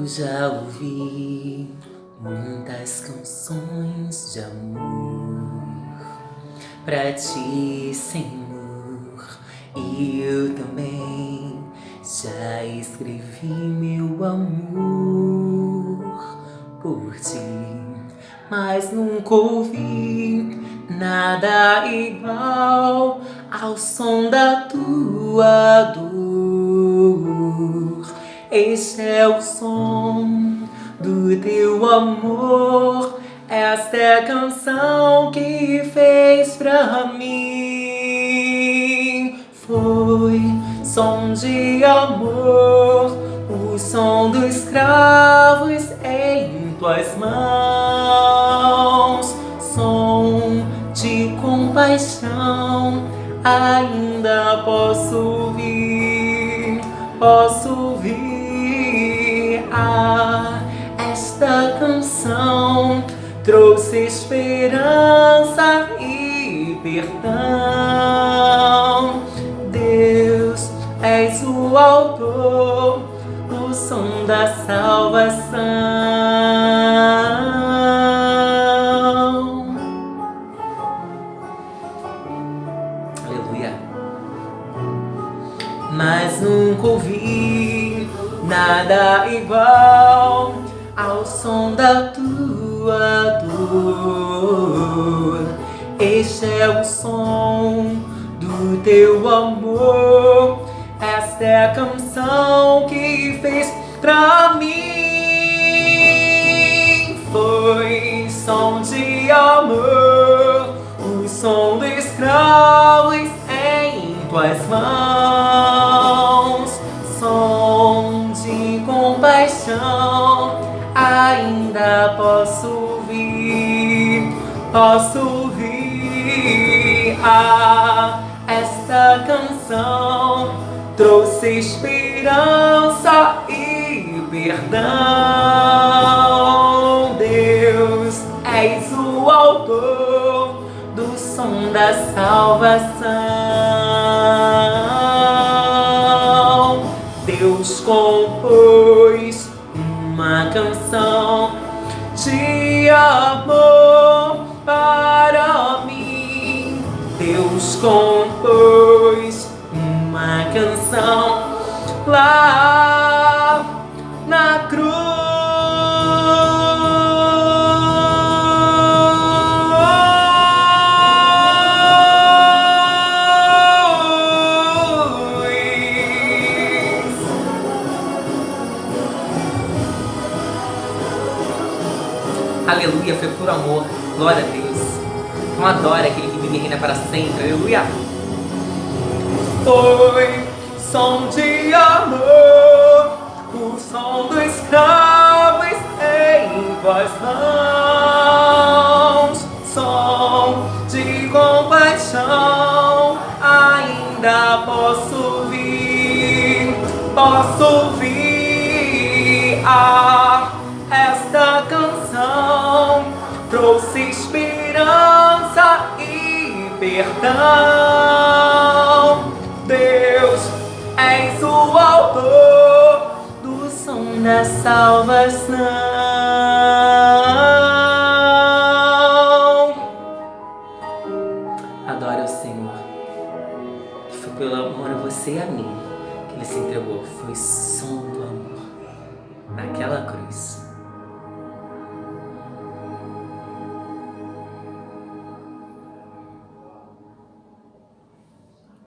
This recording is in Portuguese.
Eu já ouvi muitas canções de amor pra ti, Senhor, e eu também já escrevi meu amor por ti, mas nunca ouvi nada igual ao som da tua dor. Este é o som do teu amor, esta é a canção que fez pra mim. Foi som de amor, o som dos escravos em tuas mãos, som de compaixão, ainda posso ouvir, esta canção trouxe esperança e perdão. Deus, és o autor do som da salvação. Aleluia. Mas nunca ouvi nada igual ao som da tua dor. Este é o som do teu amor, esta é a canção que fez pra mim. Foi som de amor, o som dos escravos em tuas mãos, som de compaixão, ainda posso ouvir, esta canção trouxe esperança e perdão. Deus, és o autor do som da salvação. Deus compôs uma canção de amor para mim. Deus compôs uma canção lá na cruz. Aleluia, foi por amor, glória a Deus. Então adora aquele que vive e reina para sempre, aleluia. Foi som de amor, o som dos escravos em tuas mãos, som de compaixão, ainda posso ouvir, esta canção trouxe esperança e perdão. Deus, és o autor do som da salvação. Adore ao Senhor, que foi pelo amor a você e a mim que Ele se entregou. Foi som do amor naquela cruz.